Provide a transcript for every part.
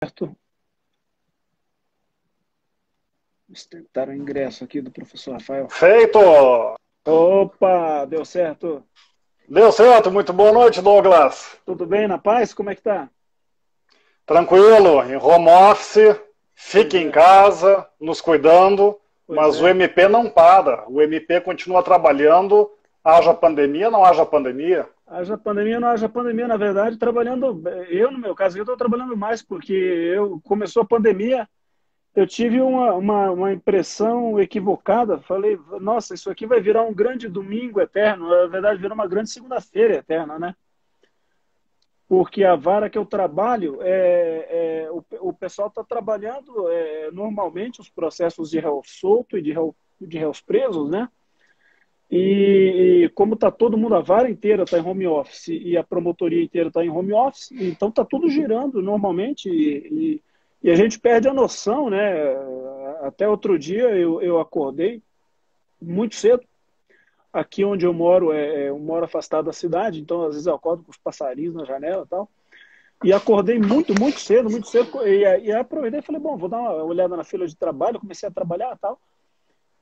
Certo? Vamos tentar o ingresso aqui do professor Rafael. Feito! Opa, deu certo. Deu certo, muito boa noite, Douglas. Tudo bem, na paz? Como é que tá? Tranquilo, em home office, Pois fique em é, casa, nos cuidando, pois mas o é. MP não para. O MP continua trabalhando, haja pandemia, não haja pandemia. Haja pandemia, não haja pandemia, na verdade, trabalhando. Eu, no meu caso, eu estou trabalhando mais porque começou a pandemia, eu tive uma impressão equivocada. Falei, nossa, isso aqui vai virar um grande domingo eterno. Na verdade, virou uma grande segunda-feira eterna, né? Porque a vara que eu trabalho, o pessoal está trabalhando normalmente os processos de réu solto e de réus presos, né? E como está todo mundo, a vara inteira está em home office e a promotoria inteira está em home office, então está tudo girando normalmente e a gente perde a noção, né? Até outro dia eu acordei muito cedo. Aqui onde eu moro, eu moro afastado da cidade, então às vezes eu acordo com os passarinhos na janela e tal. E acordei muito cedo, e aproveitei e falei, bom, vou dar uma olhada na fila de trabalho, comecei a trabalhar e tal,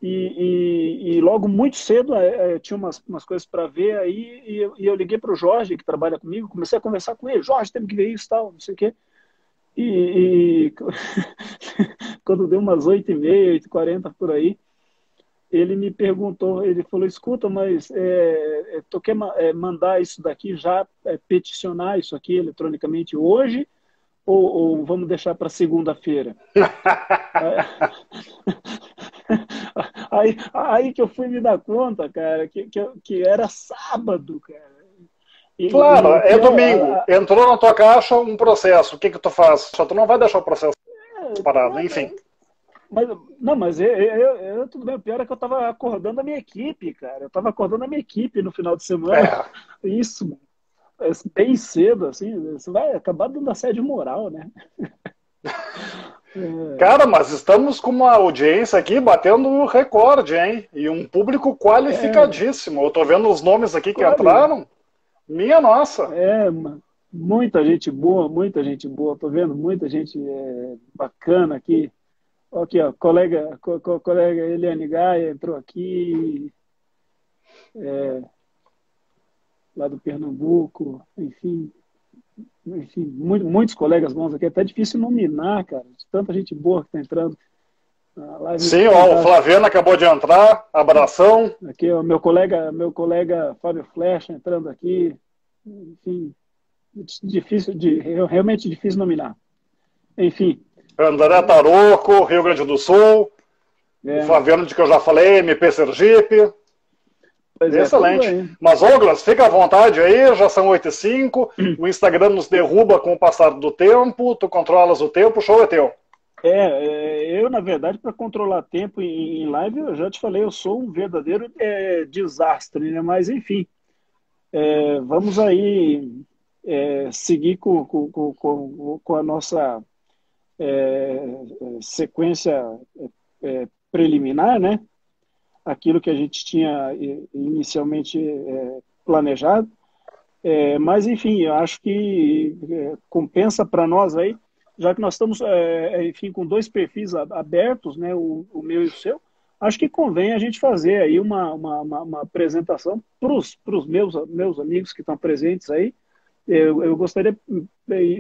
e logo muito cedo tinha umas coisas para ver aí, e eu liguei para o Jorge, que trabalha comigo, comecei a conversar com ele, Jorge, temos que ver isso, tal, não sei o quê, e quando deu umas 8h30, 8h40 por aí, ele me perguntou, ele falou, escuta, mas tu quer mandar isso daqui já, peticionar isso aqui eletronicamente hoje, ou vamos deixar para segunda-feira? Aí que eu fui me dar conta, cara, que era sábado, cara. E Claro, o é pior, domingo. Entrou na tua caixa um processo. O que tu faz? Só tu não vai deixar o processo parado, enfim. mas, não, mas tudo bem. O pior é que eu tava acordando a minha equipe, cara. Eu tava acordando a minha equipe no final de semana. É. Isso, bem cedo, assim, você vai acabar dando assédio moral, né? Cara, mas estamos com uma audiência aqui batendo recorde, hein? E um público É, qualificadíssimo. Eu tô vendo os nomes aqui que olha, entraram. Minha nossa. muita gente boa, muita gente boa. Tô vendo muita gente bacana aqui. Aqui, ó, colega Eliane Gaia entrou aqui, lá do Pernambuco, enfim, muitos colegas bons aqui. É até difícil nominar, cara, de tanta gente boa que está entrando. A live Sim, ó, o fantástica. Flaviano acabou de entrar. Abração. Aqui, ó, meu colega Fábio Flecha entrando aqui. Enfim, realmente difícil nominar. Enfim, André Taroco, Rio Grande do Sul. O é, Flaviano de que eu já falei, MP Sergipe. pois é, tudo Excelente. bem. Mas, Douglas, fica à vontade aí, já são 8h05. O Instagram nos derruba com o passar do tempo, tu controlas o tempo, o show é teu. Eu, na verdade, para controlar tempo em live, eu já te falei, eu sou um verdadeiro desastre, né? Mas, enfim, vamos aí seguir com a nossa sequência preliminar, né? Aquilo que a gente tinha inicialmente planejado. Mas, enfim, eu acho que compensa para nós aí, já que nós estamos, enfim, com dois perfis abertos, né, o meu e o seu, acho que convém a gente fazer aí uma apresentação para os meus amigos que estão presentes aí. Eu gostaria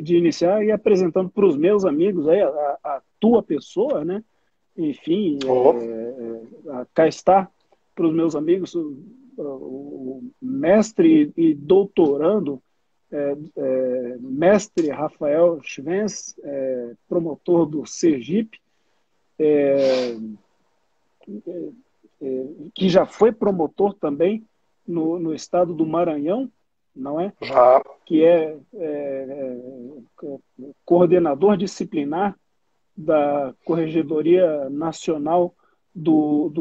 de iniciar e apresentando para os meus amigos aí a tua pessoa, né? Enfim, Oh, cá está para os meus amigos o mestre e doutorando, mestre Rafael Schwenz, promotor do Sergipe, que já foi promotor também no estado do Maranhão, não é? já. Que coordenador disciplinar da Corregedoria Nacional do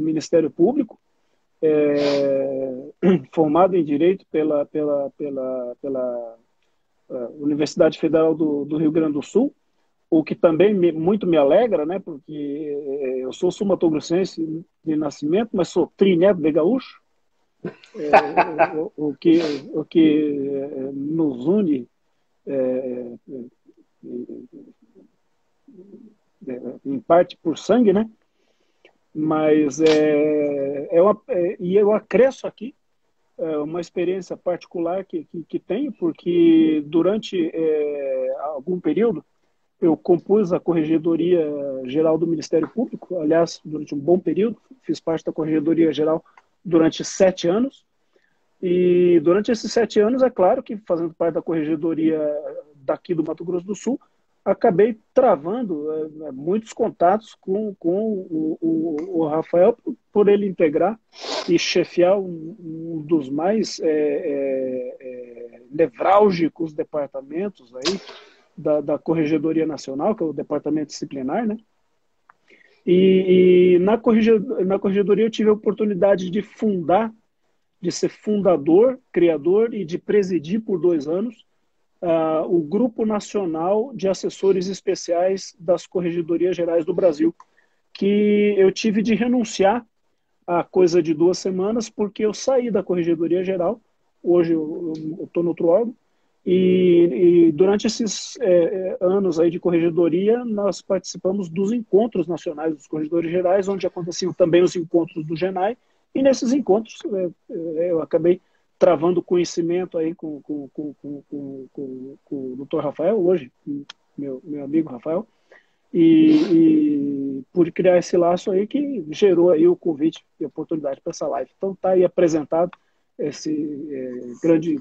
Ministério Público, formado em Direito pela Universidade Federal do Rio Grande do Sul, o que também muito me alegra, né, porque eu sou sul-mato-grossense de nascimento, mas sou trineto de gaúcho, o que nos une em parte por sangue, né? Mas e eu acresço aqui uma experiência particular que tenho, porque durante algum período eu compus a Corregedoria Geral do Ministério Público, aliás, durante um bom período, fiz parte da Corregedoria Geral durante 7 anos, e durante esses 7 anos, é claro que fazendo parte da Corregedoria daqui do Mato Grosso do Sul, acabei travando muitos contatos com o Rafael, por ele integrar e chefiar um dos mais nevrálgicos departamentos aí da Corregedoria Nacional, que é o Departamento Disciplinar, né? E na Corregedoria eu tive a oportunidade de ser fundador, criador e de presidir por 2 anos o Grupo Nacional de Assessores Especiais das Corregedorias Gerais do Brasil, que eu tive de renunciar há coisa de 2 semanas, porque eu saí da Corregedoria Geral, hoje eu estou no outro órgão, e durante esses anos aí de corregedoria, nós participamos dos encontros nacionais dos corregedores gerais, onde aconteciam também os encontros do GENAI, e nesses encontros eu acabei travando conhecimento aí com o Dr. Rafael, hoje, meu amigo Rafael, e por criar esse laço aí que gerou aí o convite e a oportunidade para essa live. Então está aí apresentado esse grande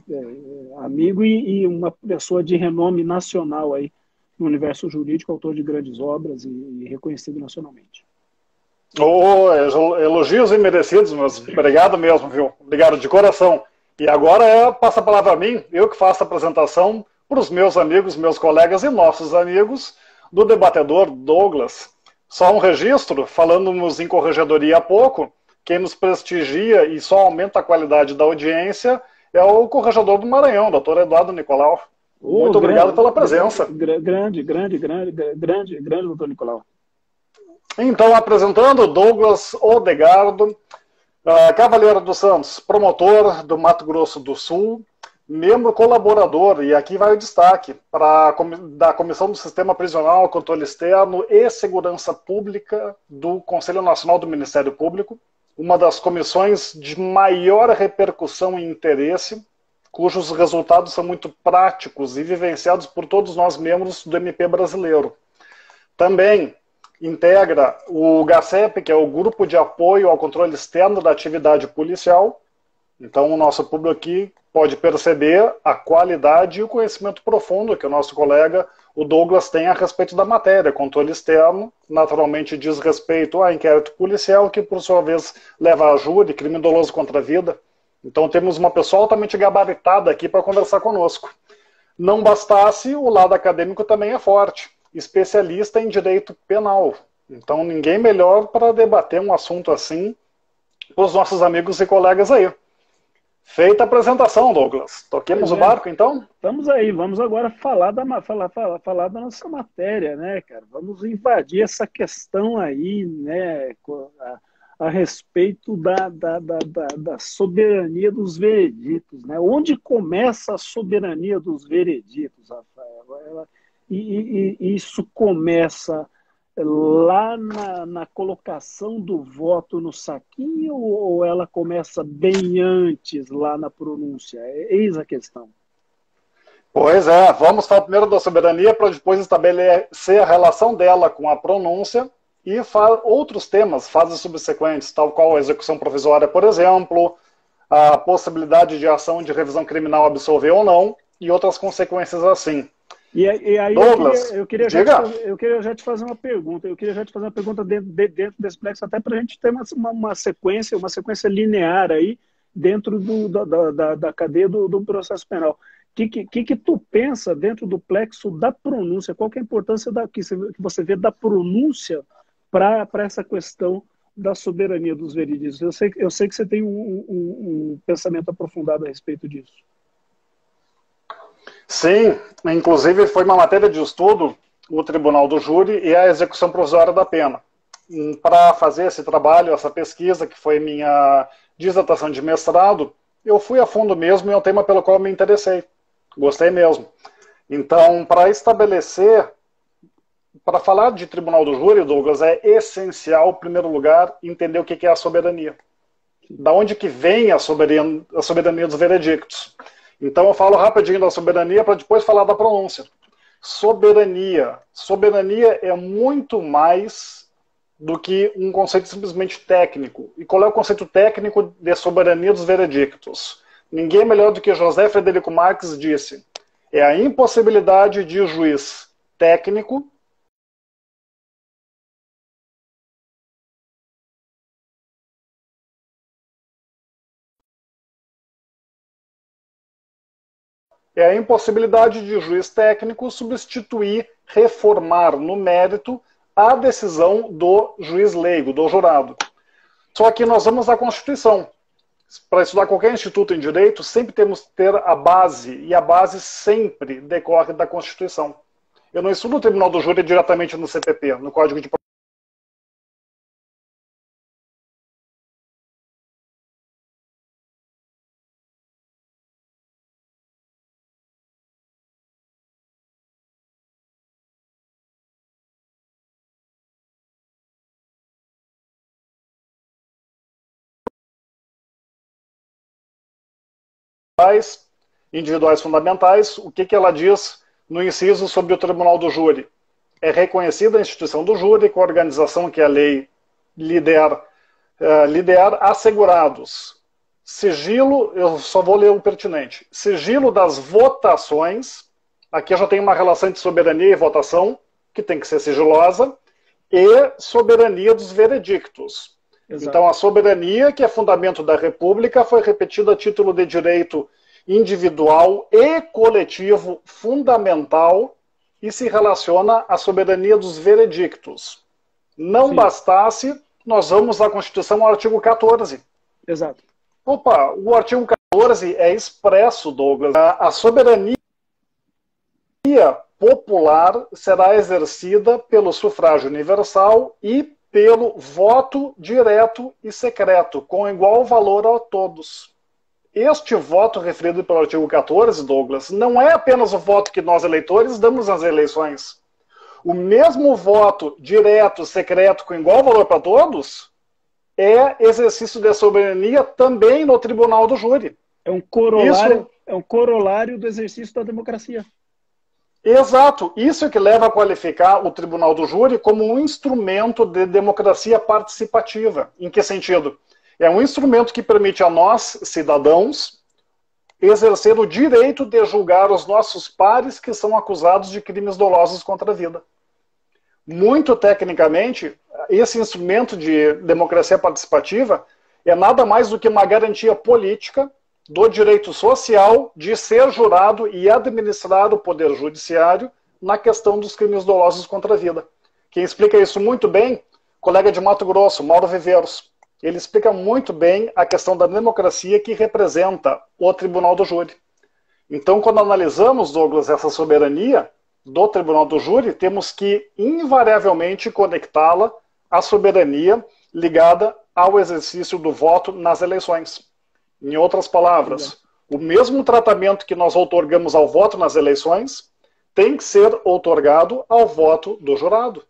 amigo e uma pessoa de renome nacional aí no universo jurídico, autor de grandes obras e reconhecido nacionalmente. Elogios imerecidos, mas obrigado mesmo, viu? Obrigado de coração. E agora passa a palavra a mim, eu que faço a apresentação para os meus amigos, meus colegas e nossos amigos do debatedor Douglas. Só um registro, falando-nos em corregedoria há pouco, quem nos prestigia e só aumenta a qualidade da audiência é o corregedor do Maranhão, doutor Eduardo Nicolau. Muito obrigado pela presença. Grande, doutor Nicolau. Então, apresentando Douglas Odegardo, Cavaleiro dos Santos, promotor do Mato Grosso do Sul, membro colaborador, e aqui vai o destaque, da Comissão do Sistema Prisional, Controle Externo e Segurança Pública do Conselho Nacional do Ministério Público, uma das comissões de maior repercussão e interesse, cujos resultados são muito práticos e vivenciados por todos nós membros do MP brasileiro. Também integra o GACEP, que é o Grupo de Apoio ao Controle Externo da Atividade Policial. Então, o nosso público aqui pode perceber a qualidade e o conhecimento profundo que o nosso colega, o Douglas, tem a respeito da matéria. Controle externo, naturalmente, diz respeito a inquérito policial, que, por sua vez, leva a júri, crime doloso contra a vida. Então, temos uma pessoa altamente gabaritada aqui para conversar conosco. Não bastasse, o lado acadêmico também é forte. Especialista em direito penal. Então, ninguém melhor para debater um assunto assim com os nossos amigos e colegas aí. Feita a apresentação, Douglas. Toquemos o barco, então? Vamos aí, vamos agora falar da nossa matéria, né, cara? Vamos invadir essa questão aí, né, a respeito da soberania dos vereditos, né? Onde começa a soberania dos vereditos, Rafael? E isso começa lá na colocação do voto no saquinho ou ela começa bem antes, lá na pronúncia? Eis a questão. Pois é, vamos falar primeiro da soberania para depois estabelecer a relação dela com a pronúncia e outros temas, fases subsequentes, tal qual a execução provisória, por exemplo, a possibilidade de ação de revisão criminal absolver ou não e outras consequências assim. E aí Douglas, eu queria já te fazer uma pergunta. Eu queria já te fazer uma pergunta dentro desse plexo, até para a gente ter uma sequência linear aí dentro da cadeia do processo penal. Que tu pensa dentro do plexo da pronúncia? Qual que é a importância que você vê da pronúncia para essa questão da soberania dos veredictos? Eu sei que você tem um pensamento aprofundado a respeito disso. Sim, inclusive foi uma matéria de estudo, o Tribunal do Júri e a execução provisória da pena. Para fazer esse trabalho, essa pesquisa, que foi minha dissertação de mestrado, eu fui a fundo mesmo e é um tema pelo qual me interessei. Gostei mesmo. Então, para estabelecer para falar de tribunal do júri, Douglas, é essencial, em primeiro lugar, entender o que é a soberania. Da onde que vem a soberania dos veredictos. Então eu falo rapidinho da soberania para depois falar da pronúncia. Soberania. Soberania é muito mais do que um conceito simplesmente técnico. E qual é o conceito técnico de soberania dos veredictos? Ninguém melhor do que José Frederico Marques disse. É a impossibilidade de o juiz técnico o juiz técnico substituir, reformar no mérito a decisão do juiz leigo, do jurado. Só que nós vamos à Constituição. Para estudar qualquer instituto em direito, sempre temos que ter a base, e a base sempre decorre da Constituição. Eu não estudo o Tribunal do Júri diretamente no CPP, no Código de individuais fundamentais. O que ela diz no inciso sobre o Tribunal do Júri? É reconhecida a instituição do júri com a organização que a lei lidera assegurados. Sigilo, eu só vou ler o pertinente. Sigilo das votações, aqui eu já tenho uma relação entre soberania e votação, que tem que ser sigilosa, e soberania dos veredictos. Exato. Então a soberania, que é fundamento da República, foi repetida a título de direito individual e coletivo fundamental e se relaciona à soberania dos veredictos. Não Sim. bastasse, nós vamos à Constituição, ao artigo 14. Exato. Opa, o artigo 14 é expresso, Douglas. A soberania popular será exercida pelo sufrágio universal e pelo voto direto e secreto, com igual valor a todos. Este voto referido pelo artigo 14, Douglas, não é apenas o voto que nós, eleitores, damos nas eleições. O mesmo voto direto, secreto, com igual valor para todos, é exercício de soberania também no Tribunal do Júri. É um corolário do exercício da democracia. Exato. Isso que leva a qualificar o Tribunal do Júri como um instrumento de democracia participativa. Em que sentido? É um instrumento que permite a nós, cidadãos, exercer o direito de julgar os nossos pares que são acusados de crimes dolosos contra a vida. Muito tecnicamente, esse instrumento de democracia participativa é nada mais do que uma garantia política do direito social de ser jurado e administrar o poder judiciário na questão dos crimes dolosos contra a vida. Quem explica isso muito bem, colega de Mato Grosso, Mauro Viveiros. Ele explica muito bem a questão da democracia que representa o Tribunal do Júri. Então, quando analisamos, Douglas, essa soberania do Tribunal do Júri, temos que invariavelmente conectá-la à soberania ligada ao exercício do voto nas eleições. Em outras palavras, o mesmo tratamento que nós outorgamos ao voto nas eleições tem que ser outorgado ao voto do jurado.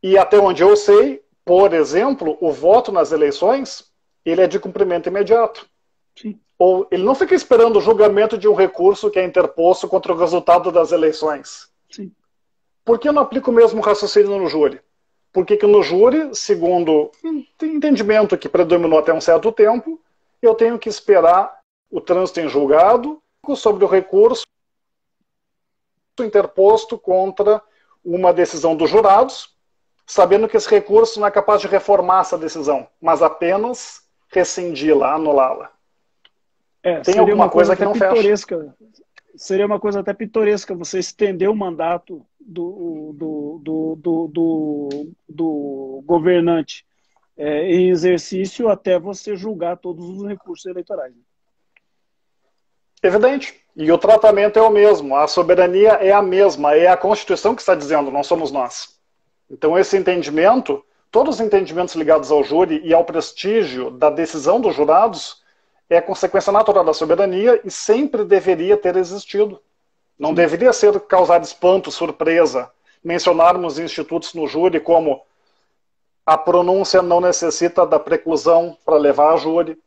E até onde eu sei, por exemplo, o voto nas eleições, ele é de cumprimento imediato. Sim. Ou ele não fica esperando o julgamento de um recurso que é interposto contra o resultado das eleições. Sim. Por que eu não aplico o mesmo raciocínio no júri? Porque que no júri, segundo o entendimento que predominou até um certo tempo, eu tenho que esperar o trânsito em julgado sobre o recurso interposto contra uma decisão dos jurados, sabendo que esse recurso não é capaz de reformar essa decisão, mas apenas rescindi-la, anulá-la. Tem alguma coisa que não fecha. Seria uma coisa até pitoresca você estender o mandato do governante em exercício até você julgar todos os recursos eleitorais. Evidente. E o tratamento é o mesmo. A soberania é a mesma. É a Constituição que está dizendo, não somos nós. Então esse entendimento, todos os entendimentos ligados ao júri e ao prestígio da decisão dos jurados é consequência natural da soberania e sempre deveria ter existido. Não deveria ser causar espanto, surpresa. mencionarmos institutos no júri como a pronúncia não necessita da preclusão para levar a júri,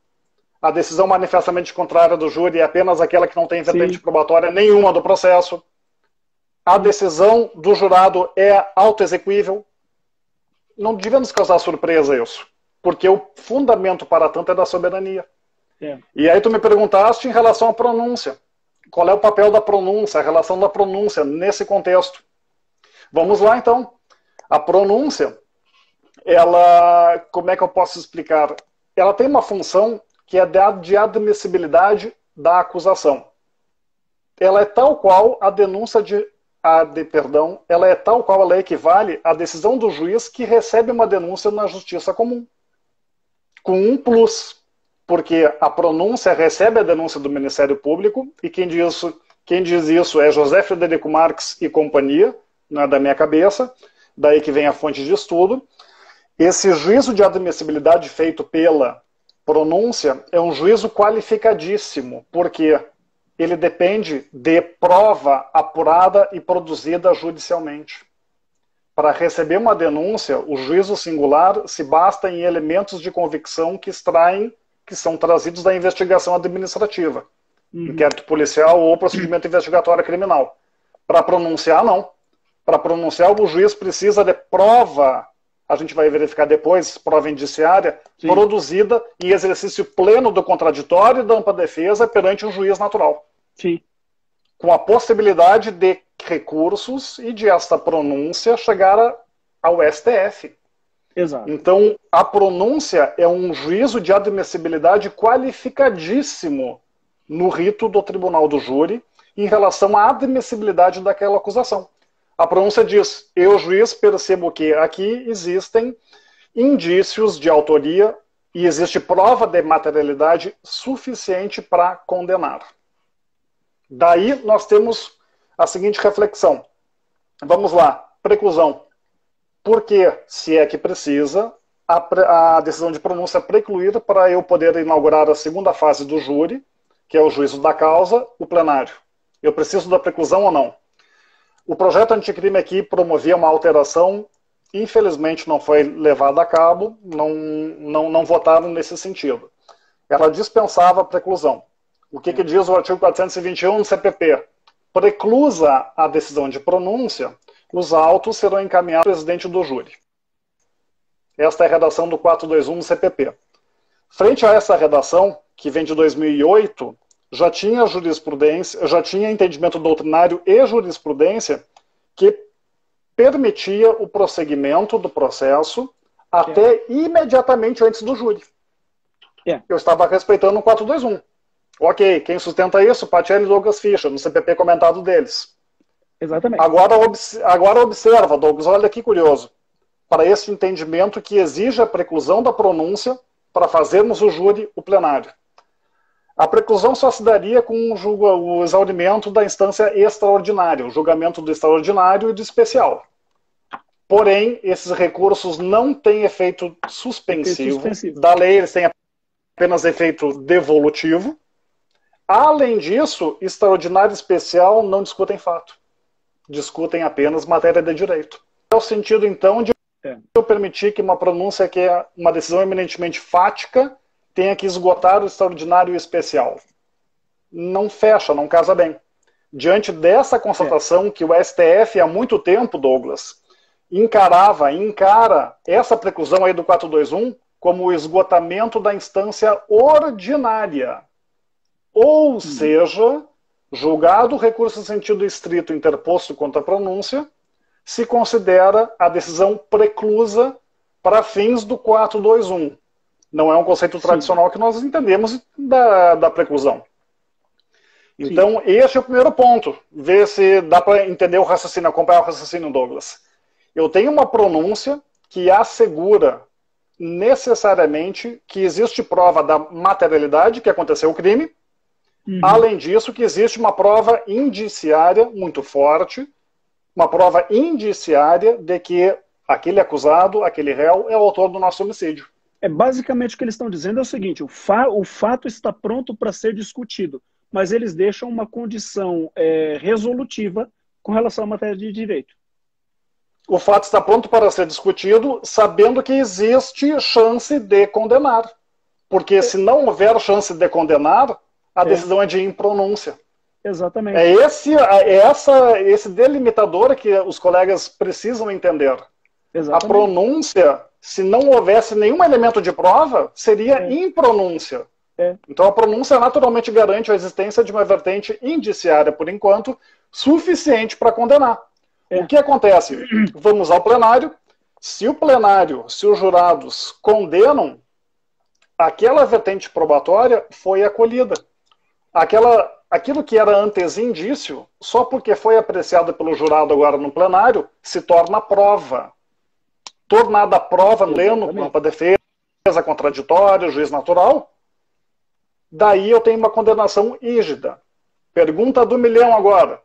a decisão manifestamente contrária do júri é apenas aquela que não tem vertente probatória nenhuma do processo, a decisão do jurado é autoexequível. Não devia nos causar surpresa isso, porque o fundamento para tanto é da soberania. E aí tu me perguntaste em relação à pronúncia. Qual é o papel da pronúncia, a relação da pronúncia nesse contexto? Vamos lá, então. A pronúncia, ela, como é que eu posso explicar? Ela tem uma função que é de admissibilidade da acusação. Ela é tal qual a denúncia ela é tal qual ela equivale à decisão do juiz que recebe uma denúncia na justiça comum. Com um plus, porque a pronúncia recebe a denúncia do Ministério Público, e quem diz isso é José Frederico Marques e companhia, não é da minha cabeça, daí que vem a fonte de estudo. Esse juízo de admissibilidade feito pela pronúncia é um juízo qualificadíssimo, porque ele depende de prova apurada e produzida judicialmente. Para receber uma denúncia, o juízo singular se basta em elementos de convicção que são trazidos da investigação administrativa, inquérito policial ou procedimento investigatório criminal. Para pronunciar, não. Para pronunciar, o juiz precisa de prova, a gente vai verificar depois, prova indiciária, produzida em exercício pleno do contraditório e da ampla defesa perante um juiz natural. Sim. Com a possibilidade de recursos e de esta pronúncia chegar ao STF. Exato. Então, a pronúncia é um juízo de admissibilidade qualificadíssimo no rito do tribunal do júri em relação à admissibilidade daquela acusação. A pronúncia diz: eu, juiz, percebo que aqui existem indícios de autoria e existe prova de materialidade suficiente para condenar. Daí nós temos a seguinte reflexão. Vamos lá, preclusão. Por que, se é que precisa, a decisão de pronúncia precluir para eu poder inaugurar a segunda fase do júri, que é o juízo da causa, o plenário? Eu preciso da preclusão ou não? O projeto anticrime aqui promovia uma alteração, infelizmente não foi levada a cabo, não votaram nesse sentido. Ela dispensava a preclusão. O que diz o artigo 421 do CPP? Preclusa a decisão de pronúncia, os autos serão encaminhados ao presidente do júri. Esta é a redação do 421 do CPP. Frente a essa redação, que vem de 2008, já tinha jurisprudência, já tinha entendimento doutrinário e jurisprudência que permitia o prosseguimento do processo até imediatamente antes do júri. Eu estava respeitando o 421. Ok, quem sustenta isso? Patielli e Douglas Fischer, no CPP comentado deles. Exatamente. Agora observa, Douglas, olha que curioso. Para esse entendimento que exige a preclusão da pronúncia para fazermos o júri, o plenário. A preclusão só se daria com o exaurimento da instância extraordinária, o julgamento do extraordinário e do especial. Porém, esses recursos não têm efeito suspensivo. Da lei, eles têm apenas efeito devolutivo. Além disso, extraordinário e especial não discutem fato. Discutem apenas matéria de direito. É o sentido, então, de eu permitir que uma pronúncia que é uma decisão eminentemente fática tenha que esgotar o extraordinário e o especial. Não fecha, não casa bem. Diante dessa constatação que o STF há muito tempo, Douglas, encara essa preclusão aí do 421 como o esgotamento da instância ordinária. Ou seja, julgado o recurso em sentido estrito interposto contra a pronúncia, se considera a decisão preclusa para fins do 421. Não é um conceito tradicional que nós entendemos da preclusão. Então, este é o primeiro ponto. Ver se dá para entender o raciocínio, acompanhar o raciocínio, Douglas. Eu tenho uma pronúncia que assegura necessariamente que existe prova da materialidade que aconteceu o crime. Além disso, que existe uma prova indiciária muito forte, uma prova indiciária de que aquele acusado, aquele réu, é o autor do nosso homicídio. Basicamente o que eles estão dizendo é o seguinte: o fato está pronto para ser discutido, mas eles deixam uma condição resolutiva com relação à matéria de direito. o fato está pronto para ser discutido, sabendo que existe chance de condenar. Porque se não houver chance de condenar, a decisão é de impronúncia. Exatamente. É esse delimitador que os colegas precisam entender. Exatamente. A pronúncia, se não houvesse nenhum elemento de prova, seria impronúncia. Então a pronúncia naturalmente garante a existência de uma vertente indiciária, por enquanto, suficiente para condenar. O que acontece? Vamos ao plenário. Se os jurados condenam, aquela vertente probatória foi acolhida. Aquilo que era antes indício, só porque foi apreciado pelo jurado agora no plenário, se torna prova. Tornada prova pleno, para defesa, contraditória, juiz natural, daí eu tenho uma condenação rígida. Pergunta do milhão agora.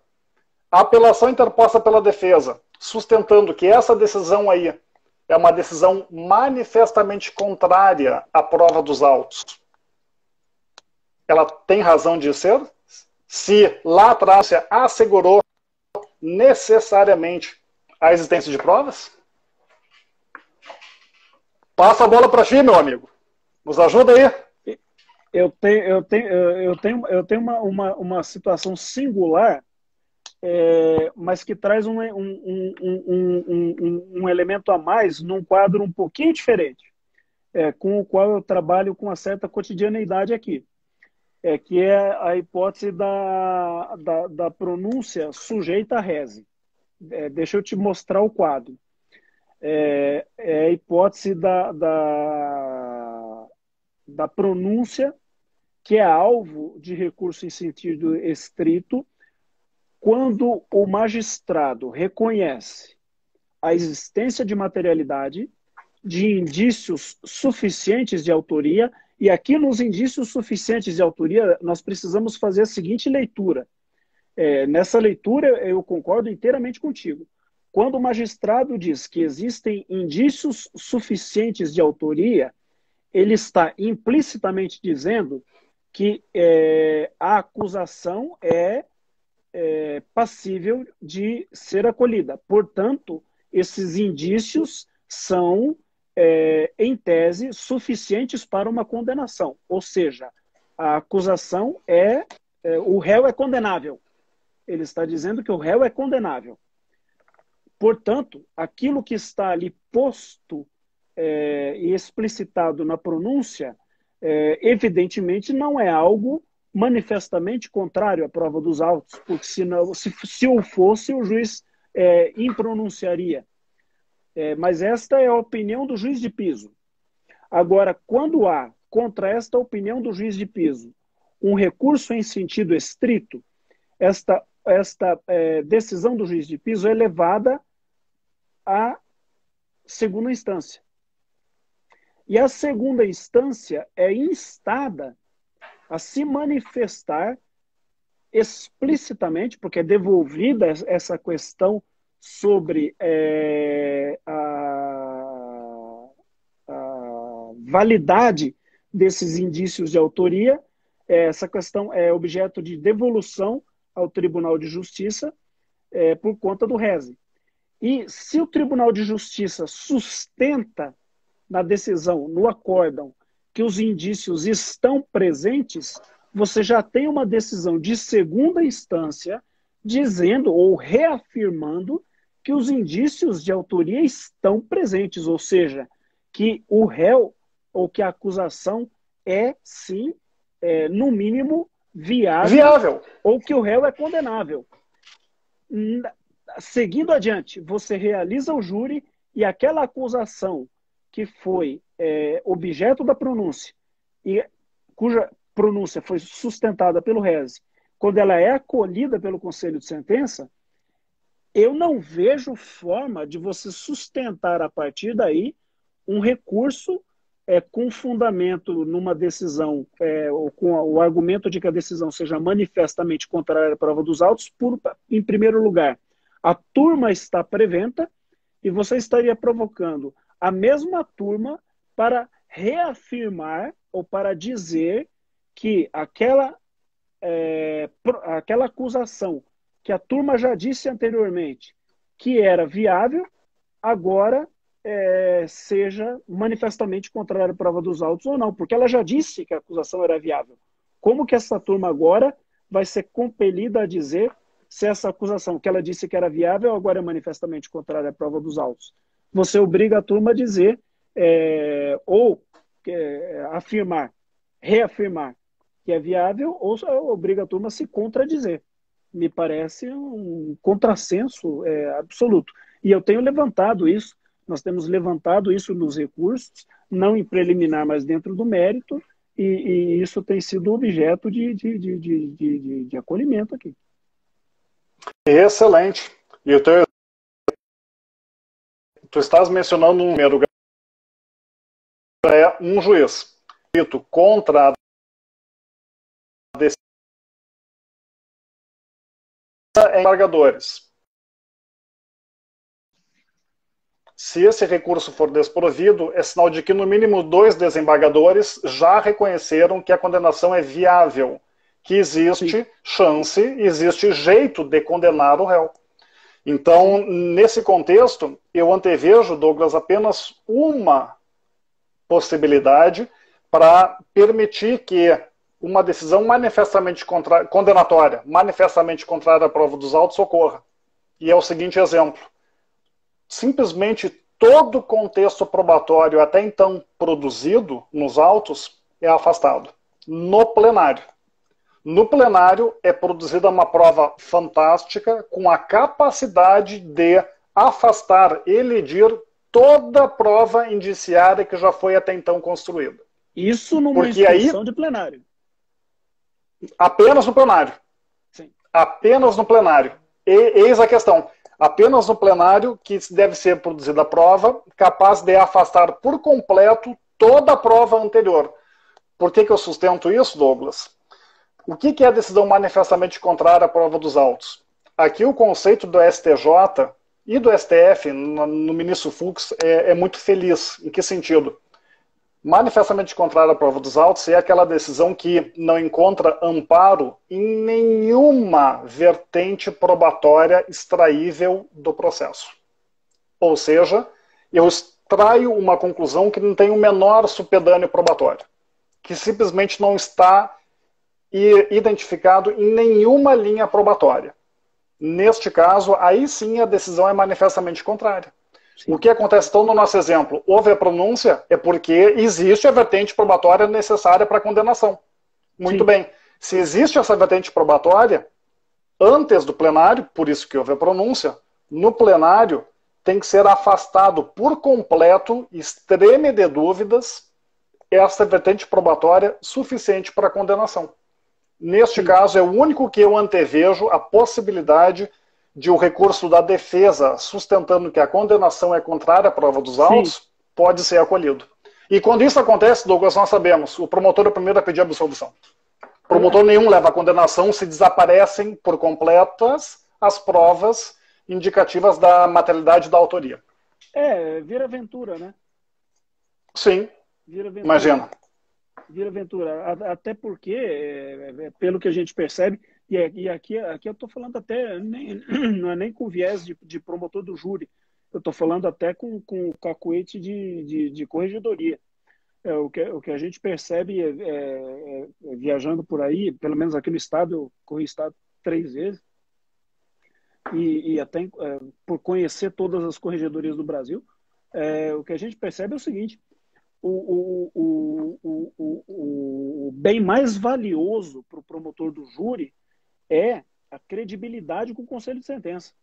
A apelação interposta pela defesa, sustentando que essa decisão aí é uma decisão manifestamente contrária à prova dos autos. Ela tem razão de ser? Se lá atrás se assegurou necessariamente a existência de provas? Passa a bola para ti, meu amigo. Nos ajuda aí. Eu tenho uma situação singular, mas que traz um elemento a mais num quadro um pouquinho diferente, com o qual eu trabalho com uma certa cotidianeidade aqui, que é a hipótese da pronúncia sujeita à rese. Deixa eu te mostrar o quadro. É a hipótese da pronúncia que é alvo de recurso em sentido estrito quando o magistrado reconhece a existência de materialidade, de indícios suficientes de autoria, e aqui nos indícios suficientes de autoria nós precisamos fazer a seguinte leitura. Nessa leitura eu concordo inteiramente contigo. Quando o magistrado diz que existem indícios suficientes de autoria, ele está implicitamente dizendo que a acusação é passível de ser acolhida. Portanto, esses indícios são, em tese, suficientes para uma condenação. Ou seja, a acusação o réu é condenável. Ele está dizendo que o réu é condenável. Portanto, aquilo que está ali posto e explicitado na pronúncia, evidentemente não é algo manifestamente contrário à prova dos autos, porque se o fosse, o juiz impronunciaria. Mas esta é a opinião do juiz de piso. Agora, quando há, contra esta opinião do juiz de piso, um recurso em sentido estrito, esta decisão do juiz de piso é levada à segunda instância. E a segunda instância é instada a se manifestar explicitamente, porque é devolvida essa questão sobre a validade desses indícios de autoria. Essa questão é objeto de devolução ao Tribunal de Justiça por conta do rese. E se o Tribunal de Justiça sustenta na decisão, no acórdão, que os indícios estão presentes, você já tem uma decisão de segunda instância dizendo ou reafirmando que os indícios de autoria estão presentes, ou seja, que o réu ou que a acusação é, sim, no mínimo, viável, ou que o réu é condenável. Seguindo adiante, você realiza o júri e aquela acusação que foi objeto da pronúncia e cuja pronúncia foi sustentada pelo rese, quando ela é acolhida pelo conselho de sentença, eu não vejo forma de você sustentar a partir daí um recurso com fundamento numa decisão, ou com o argumento de que a decisão seja manifestamente contrária à prova dos autos, em primeiro lugar, a turma está preventa e você estaria provocando a mesma turma para reafirmar ou para dizer que aquela acusação que a turma já disse anteriormente que era viável, agora seja manifestamente contrária à prova dos autos ou não, porque ela já disse que a acusação era viável. Como que essa turma agora vai ser compelida a dizer se essa acusação que ela disse que era viável agora é manifestamente contrária à prova dos autos? Você obriga a turma a dizer ou afirmar, reafirmar que é viável, ou obriga a turma a se contradizer. Me parece um contrassenso absoluto. E eu tenho levantado isso, nós temos levantado isso nos recursos, não em preliminar, mas dentro do mérito, e isso tem sido objeto de acolhimento aqui. Excelente. E tu estás mencionando um número, é um juiz contra a decisão embargadores. Se esse recurso for desprovido, é sinal de que no mínimo 2 desembargadores já reconheceram que a condenação é viável, que existe chance, existe jeito de condenar o réu. Então, nesse contexto, eu antevejo, Douglas, apenas uma possibilidade para permitir que uma decisão manifestamente condenatória, manifestamente contrária à prova dos autos, ocorra. E é o seguinte exemplo. Simplesmente todo o contexto probatório até então produzido nos autos é afastado. No plenário. No plenário é produzida uma prova fantástica com a capacidade de afastar, elidir toda a prova indiciária que já foi até então construída. Isso numa instrução de plenário. Apenas no plenário. Sim. Apenas no plenário. Eis a questão. Apenas no plenário que deve ser produzida a prova capaz de afastar por completo toda a prova anterior. Por que eu sustento isso, Douglas? O que é a decisão manifestamente contrária à prova dos autos? Aqui o conceito do STJ e do STF, no ministro Fux, é muito feliz. Em que sentido? Manifestamente contrária à prova dos autos é aquela decisão que não encontra amparo em nenhuma vertente probatória extraível do processo. Ou seja, eu extraio uma conclusão que não tem o menor supedâneo probatório, que simplesmente não está identificado em nenhuma linha probatória. Neste caso, aí sim a decisão é manifestamente contrária. Sim. O que acontece então no nosso exemplo? Houve a pronúncia, é porque existe a vertente probatória necessária para a condenação. Muito bem. Se existe essa vertente probatória, antes do plenário, por isso que houve a pronúncia, no plenário tem que ser afastado por completo, extreme de dúvidas, essa vertente probatória suficiente para a condenação. Neste caso, é o único que eu antevejo a possibilidade de o recurso da defesa, sustentando que a condenação é contrária à prova dos autos, pode ser acolhido. E quando isso acontece, Douglas, nós sabemos, o promotor é o primeiro a pedir absolvição. Promotor nenhum leva a condenação se desaparecem por completas as provas indicativas da materialidade da autoria. Vira aventura, né? Sim, vira aventura. Imagina. Vira aventura, até porque, pelo que a gente percebe, e aqui eu estou falando até, não é nem com viés de promotor do júri, eu estou falando até com o cacuete de corregedoria. O que a gente percebe viajando por aí, pelo menos aqui no estado, eu corri estado 3 vezes, e até por conhecer todas as corregedorias do Brasil, o que a gente percebe é o seguinte: o bem mais valioso para o promotor do júri é a credibilidade com o conselho de sentença.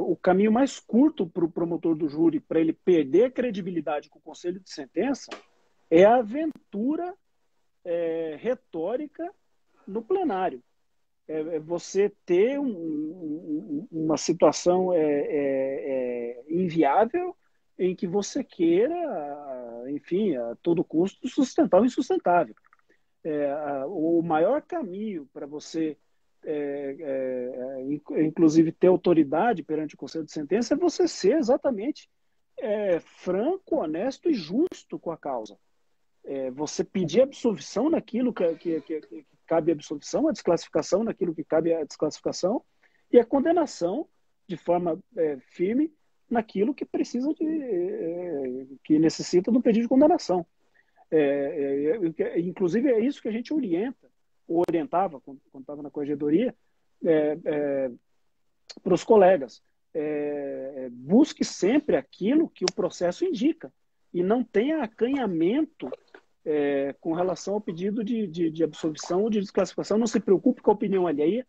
O caminho mais curto para o promotor do júri, para ele perder a credibilidade com o conselho de sentença, é a aventura retórica no plenário. Você ter uma situação inviável em que você queira, enfim, a todo custo, sustentar o insustentável. O maior caminho para você, inclusive, ter autoridade perante o conselho de sentença é você ser exatamente franco, honesto e justo com a causa. Você pedir absolvição naquilo que cabe absolvição, a desclassificação naquilo que cabe a desclassificação, e a condenação de forma firme naquilo que precisa que necessita de um pedido de condenação. Inclusive, é isso que a gente orientava, quando estava na corregedoria, para os colegas. Busque sempre aquilo que o processo indica e não tenha acanhamento com relação ao pedido de absolvição ou de desclassificação. Não se preocupe com a opinião alheia,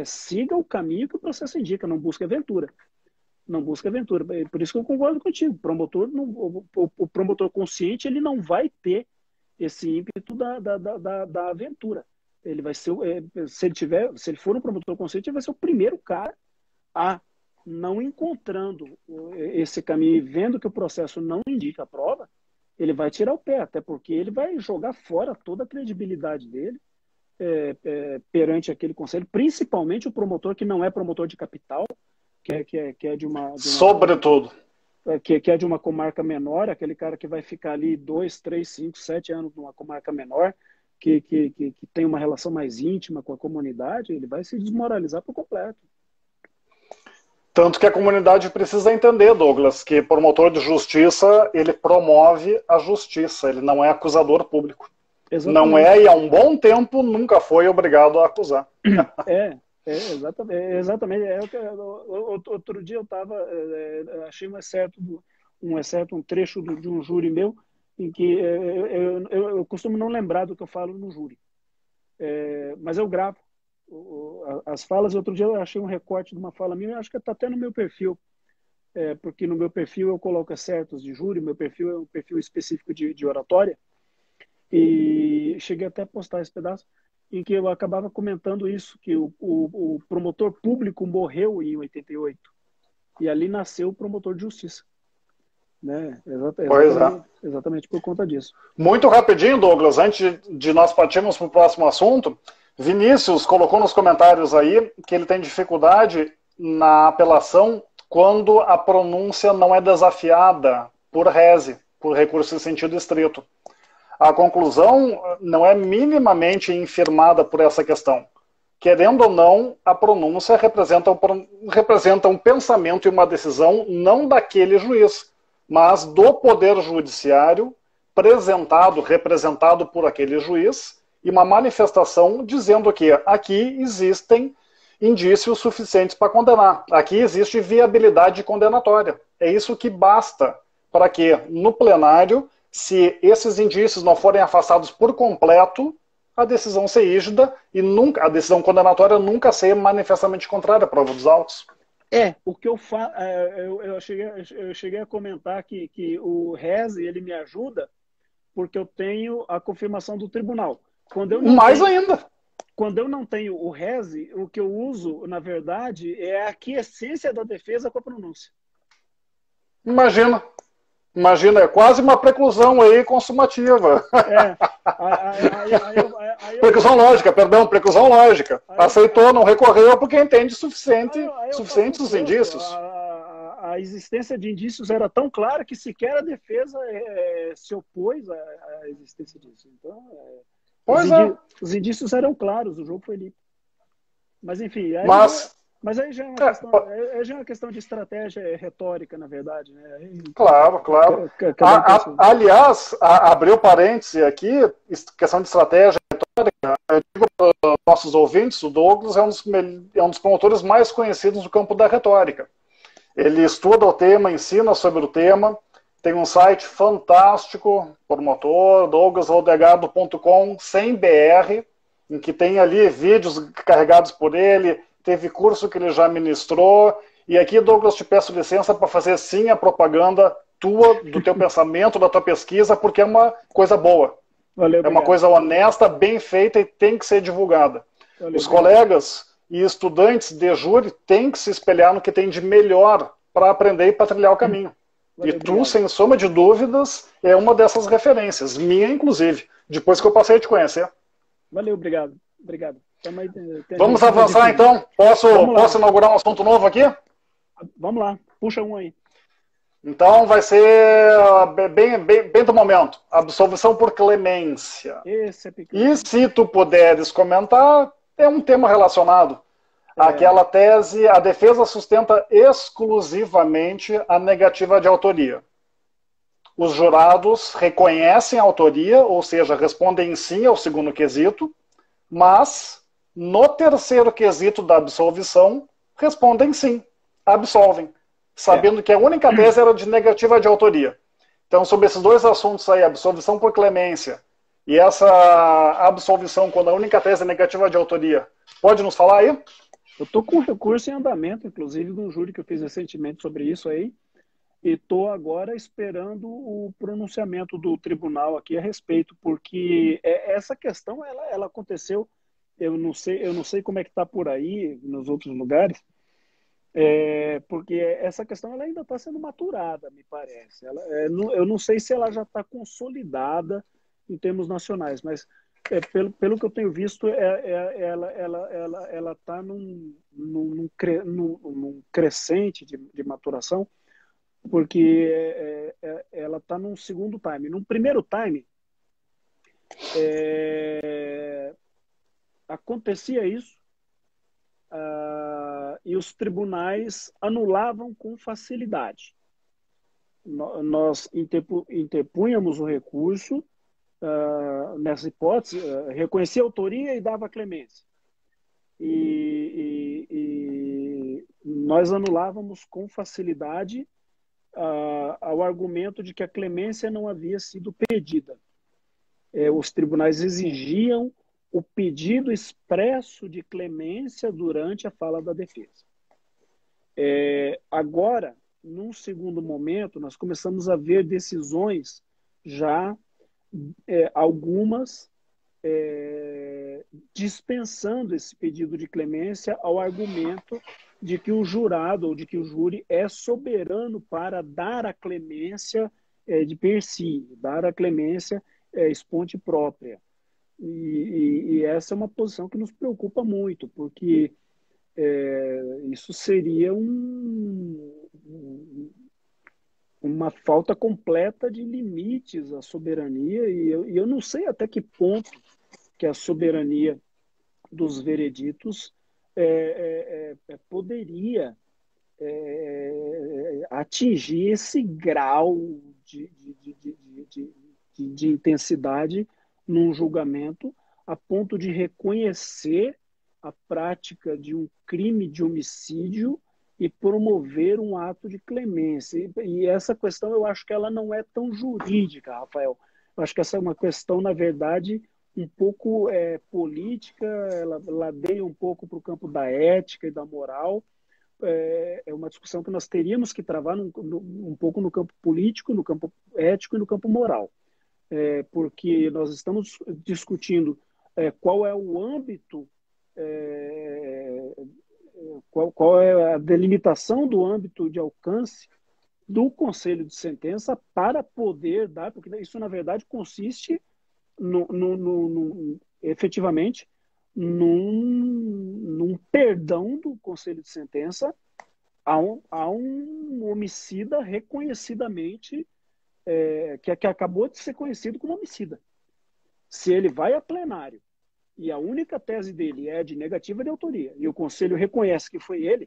siga o caminho que o processo indica, não busque aventura. Não busca aventura. Por isso que eu concordo contigo. O promotor consciente, ele não vai ter esse ímpeto da aventura. Ele vai ser, se ele for um promotor consciente, ele vai ser o primeiro cara a, não encontrando esse caminho e vendo que o processo não indica a prova, ele vai tirar o pé, até porque ele vai jogar fora toda a credibilidade dele perante aquele conselho, principalmente o promotor que não é promotor de capital, que é de uma sobretudo que é de uma comarca menor, aquele cara que vai ficar ali 2, 3, 5, 7 anos numa comarca menor, que tem uma relação mais íntima com a comunidade, ele vai se desmoralizar por completo. Tanto que a comunidade precisa entender, Douglas, que promotor de justiça, ele promove a justiça, ele não é acusador público. Exatamente. Não é, e há um bom tempo nunca foi obrigado a acusar. Exatamente. Outro dia eu achei um trecho de um júri meu em que eu costumo não lembrar do que eu falo no júri, mas eu gravo as falas. Outro dia eu achei um recorte de uma fala minha, acho que está até no meu perfil, porque no meu perfil eu coloco excertos de júri, meu perfil é um perfil específico de oratória, e cheguei até a postar esse pedaço, em que eu acabava comentando isso, que o promotor público morreu em 88, e ali nasceu o promotor de justiça. Né? Exatamente por conta disso. Muito rapidinho, Douglas, antes de nós partirmos para o próximo assunto, Vinícius colocou nos comentários aí que ele tem dificuldade na apelação quando a pronúncia não é desafiada por rese, por recurso em sentido estrito. A conclusão não é minimamente infirmada por essa questão. Querendo ou não, a pronúncia representa um pensamento e uma decisão não daquele juiz, mas do Poder Judiciário representado por aquele juiz, e uma manifestação dizendo que aqui existem indícios suficientes para condenar. Aqui existe viabilidade condenatória. É isso que basta para que, no plenário, se esses indícios não forem afastados por completo, a decisão ser rígida e a decisão condenatória nunca ser manifestamente contrária à prova dos autos. O que eu falo, eu cheguei a comentar que o rese, ele me ajuda porque eu tenho a confirmação do tribunal. Quando eu não tenho o rese, o que eu uso, na verdade, é a aquiescência da defesa com a pronúncia. Imagina, é quase uma preclusão aí consumativa. Preclusão lógica. Aceitou, não recorreu porque entende suficientes os indícios. A existência de indícios era tão clara que sequer a defesa se opôs à existência disso. Então, os indícios eram claros, o jogo foi limpo. Mas, enfim... Mas aí já é uma questão de estratégia retórica, na verdade. Né? Claro. Aliás, abriu parêntese aqui, questão de estratégia retórica, eu digo para os nossos ouvintes, o Douglas é um dos promotores mais conhecidos do campo da retórica. Ele estuda o tema, ensina sobre o tema, tem um site fantástico, promotor, douglasodegardo.com, sem BR, em que tem ali vídeos carregados por ele, teve curso que ele já ministrou, e aqui, Douglas, te peço licença para fazer sim a propaganda do teu pensamento, da tua pesquisa, porque é uma coisa boa. Valeu, é uma coisa honesta, bem feita e tem que ser divulgada. Os colegas e estudantes de júri têm que se espelhar no que tem de melhor para aprender e para trilhar o caminho. Valeu, e tu, obrigado. Sem soma de dúvidas, é uma dessas referências, minha inclusive, depois que eu passei a te conhecer. Valeu, obrigado. Vamos avançar então? Posso inaugurar um assunto novo aqui? Vamos lá, puxa um aí. Então vai ser bem do momento. Absolvição por clemência. Esse é pequeno. E se tu puderes comentar, é um tema relacionado. Aquela tese, a defesa sustenta exclusivamente a negativa de autoria. Os jurados reconhecem a autoria, ou seja, respondem sim ao segundo quesito, mas no terceiro quesito da absolvição, respondem sim, absolvem, sabendo que a única tese era de negativa de autoria. Então, sobre esses dois assuntos aí, absolvição por clemência e essa absolvição quando a única tese é negativa de autoria, pode nos falar aí? Eu estou com um recurso em andamento, inclusive, de um júri que eu fiz recentemente sobre isso aí, e estou agora esperando o pronunciamento do tribunal aqui a respeito, porque essa questão ela aconteceu, eu não sei como é que está por aí, nos outros lugares, porque essa questão ela ainda está sendo maturada, me parece. Eu não sei se ela já está consolidada em termos nacionais, mas pelo que eu tenho visto, ela está num crescente de maturação, porque ela está num segundo time. Num primeiro time, acontecia isso, e os tribunais anulavam com facilidade. Nós interpunhamos o recurso nessa hipótese, reconhecia a autoria e dava clemência. E nós anulávamos com facilidade ao argumento de que a clemência não havia sido pedida. Os tribunais exigiam o pedido expresso de clemência durante a fala da defesa. Agora, num segundo momento, nós começamos a ver decisões já, algumas dispensando esse pedido de clemência ao argumento de que o jurado ou de que o júri é soberano para dar a clemência de per si, dar a clemência esponte própria. E essa é uma posição que nos preocupa muito, porque isso seria uma falta completa de limites à soberania, e eu não sei até que ponto que a soberania dos vereditos poderia atingir esse grau de intensidade num julgamento, a ponto de reconhecer a prática de um crime de homicídio e promover um ato de clemência. E essa questão, eu acho que ela não é tão jurídica, Rafael. Eu acho que essa é uma questão, na verdade, um pouco política, ela ladeia um pouco para o campo da ética e da moral. É uma discussão que nós teríamos que travar um pouco no campo político, no campo ético e no campo moral. Porque nós estamos discutindo qual é o âmbito, qual é a delimitação do âmbito de alcance do conselho de sentença para poder dar, porque isso, na verdade, consiste efetivamente num perdão do conselho de sentença a um homicida reconhecidamente que acabou de ser conhecido como homicida. Se ele vai a plenário e a única tese dele é de negativa de autoria e o conselho reconhece que foi ele,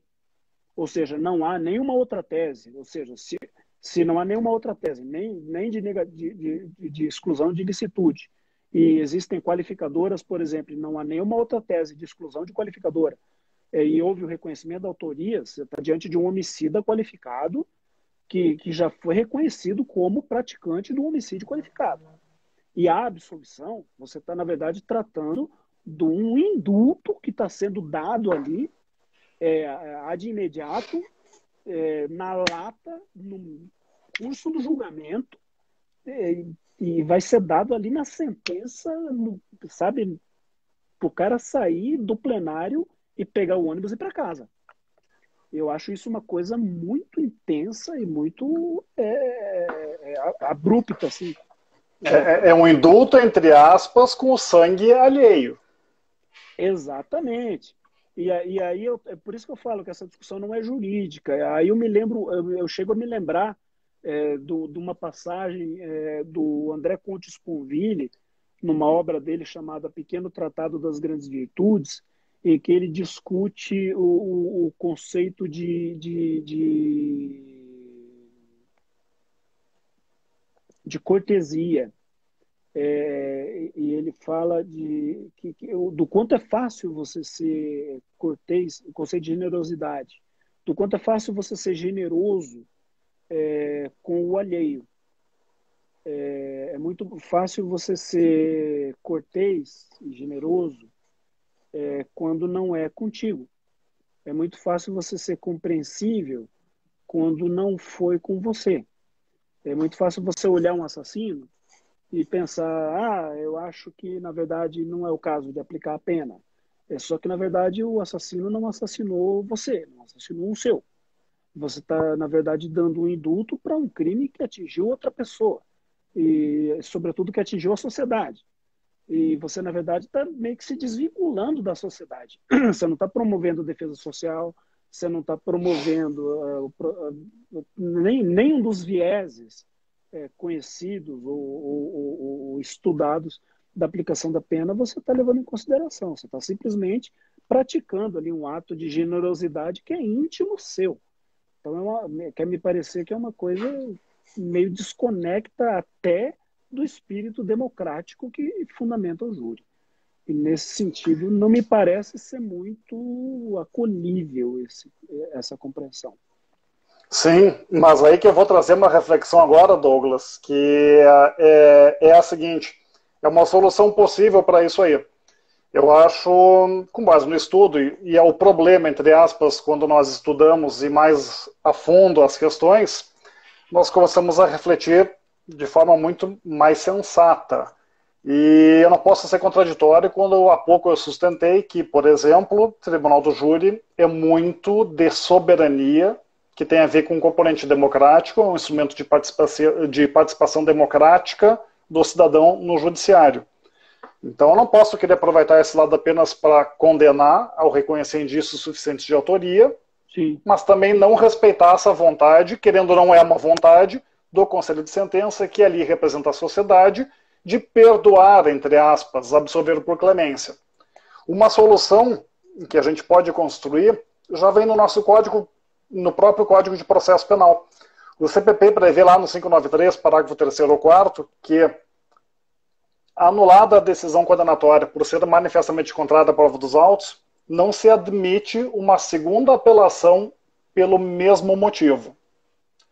ou seja, não há nenhuma outra tese, ou seja, se não há nenhuma outra tese, nem de exclusão de ilicitude, e existem qualificadoras, por exemplo, não há nenhuma outra tese de exclusão de qualificadora, e houve o reconhecimento da autoria, você está diante de um homicida qualificado que já foi reconhecido como praticante do homicídio qualificado. E a absolvição, você está, na verdade, tratando de um indulto que está sendo dado ali de imediato, na lata, no curso do julgamento, e vai ser dado ali na sentença, sabe, para o cara sair do plenário e pegar o ônibus e ir para casa. Eu acho isso uma coisa muito intensa e muito abrupta, assim. É um indulto, entre aspas, com o sangue alheio. Exatamente. E aí é por isso que eu falo que essa discussão não é jurídica. Aí eu chego a me lembrar de uma passagem do André Comte Sponville, numa obra dele chamada Pequeno Tratado das Grandes Virtudes, e que ele discute o conceito de cortesia. E ele fala do quanto é fácil você ser cortês, o conceito de generosidade, do quanto é fácil você ser generoso com o alheio. É muito fácil você ser cortês e generoso quando não é contigo. É muito fácil você ser compreensível quando não foi com você. É muito fácil você olhar um assassino e pensar, eu acho que, na verdade, não é o caso de aplicar a pena. Só que, na verdade, o assassino não assassinou você, não assassinou o seu. Você está, na verdade, dando um indulto para um crime que atingiu outra pessoa. E, sobretudo, que atingiu a sociedade. E você, na verdade, está meio que se desvinculando da sociedade. Você não está promovendo defesa social, você não está promovendo nenhum dos vieses conhecidos ou estudados da aplicação da pena, você está levando em consideração. Você está simplesmente praticando ali um ato de generosidade que é íntimo seu. Então, quer me parecer que é uma coisa meio desconecta até do espírito democrático que fundamenta o júri. E, nesse sentido, não me parece ser muito acolhível essa compreensão. Sim, mas aí que eu vou trazer uma reflexão agora, Douglas, que é a seguinte, é uma solução possível para isso aí. Eu acho, com base no estudo, e é o problema, entre aspas, quando nós estudamos e mais a fundo as questões, nós começamos a refletir de forma muito mais sensata. E eu não posso ser contraditório quando há pouco eu sustentei que, por exemplo, o Tribunal do Júri é muito de soberania, que tem a ver com o componente democrático, um instrumento de participação democrática do cidadão no judiciário. Então eu não posso querer aproveitar esse lado apenas para condenar ao reconhecer indícios suficientes de autoria, sim, mas também não respeitar essa vontade, querendo ou não é uma vontade, do Conselho de Sentença, que ali representa a sociedade, de perdoar, entre aspas, absolver por clemência. Uma solução que a gente pode construir já vem no nosso código, no próprio Código de Processo Penal. O CPP prevê lá no 593, parágrafo 3º ou 4º, que anulada a decisão condenatória por ser manifestamente contrária à prova dos autos, não se admite uma segunda apelação pelo mesmo motivo.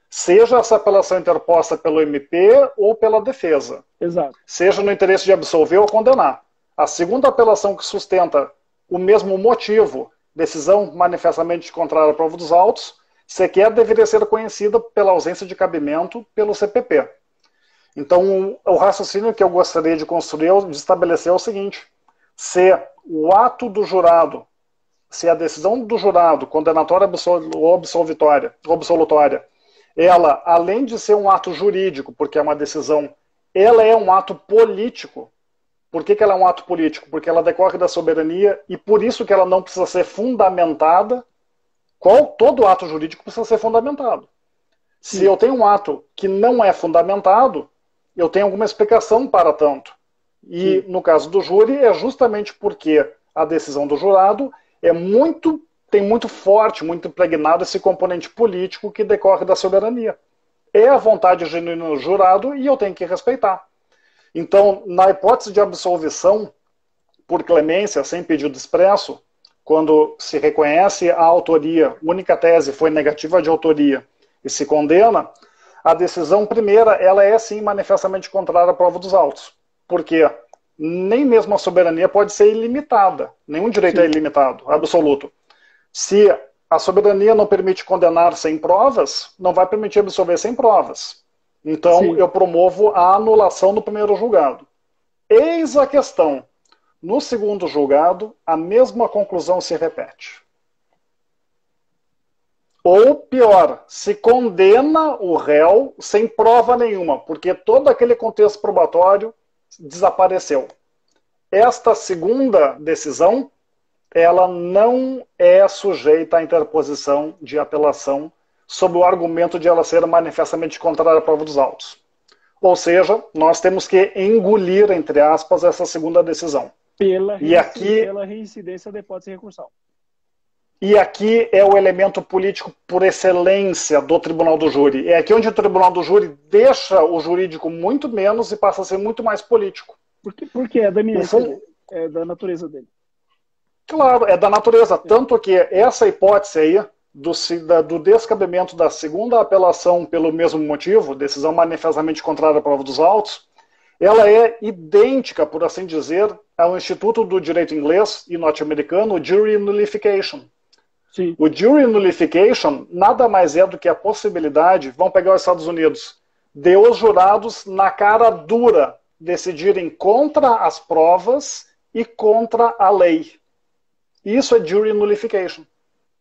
Seja essa apelação interposta pelo MP ou pela defesa. Exato. Seja no interesse de absolver ou condenar. A segunda apelação que sustenta o mesmo motivo, decisão manifestamente contrária à prova dos autos, sequer deveria ser conhecida pela ausência de cabimento pelo CPP. Então, o raciocínio que eu gostaria de construir, de estabelecer é o seguinte: se o ato do jurado, se a decisão do jurado, condenatória ou absolutória, ela, além de ser um ato jurídico, porque é uma decisão, ela é um ato político. Por que ela é um ato político? Porque ela decorre da soberania e por isso que ela não precisa ser fundamentada. Todo ato jurídico precisa ser fundamentado. Se eu tenho um ato que não é fundamentado, eu tenho alguma explicação para tanto. E no caso do júri, é justamente porque a decisão do jurado tem muito forte, muito impregnado esse componente político que decorre da soberania. É a vontade genuína do jurado e eu tenho que respeitar. Então, na hipótese de absolvição por clemência, sem pedido expresso, quando se reconhece a autoria, única tese foi negativa de autoria e se condena, a decisão primeira, ela é sim manifestamente contrária à prova dos autos. Porque nem mesmo a soberania pode ser ilimitada. Nenhum direito é ilimitado, absoluto. Se a soberania não permite condenar sem provas, não vai permitir absolver sem provas. Então, eu promovo a anulação do primeiro julgado. Eis a questão. No segundo julgado, a mesma conclusão se repete. Ou, pior, se condena o réu sem prova nenhuma, porque todo aquele contexto probatório desapareceu. Esta segunda decisão, ela não é sujeita à interposição de apelação sob o argumento de ela ser manifestamente contrária à prova dos autos. Ou seja, nós temos que engolir, entre aspas, essa segunda decisão. pela reincidência da hipótese recursal. E aqui é o elemento político por excelência do tribunal do júri. É aqui onde o tribunal do júri deixa o jurídico muito menos e passa a ser muito mais político. Porque é da eminência dele, é da natureza dele. Claro, é da natureza. Tanto que essa hipótese aí do descabimento da segunda apelação pelo mesmo motivo, decisão manifestamente contrária à prova dos autos, ela é idêntica, por assim dizer, ao Instituto do Direito Inglês e norte-americano, Jury Nullification. Sim. O Jury Nullification nada mais é do que a possibilidade, vamos pegar os Estados Unidos, de os jurados, na cara dura, decidirem contra as provas e contra a lei. Isso é Jury Nullification.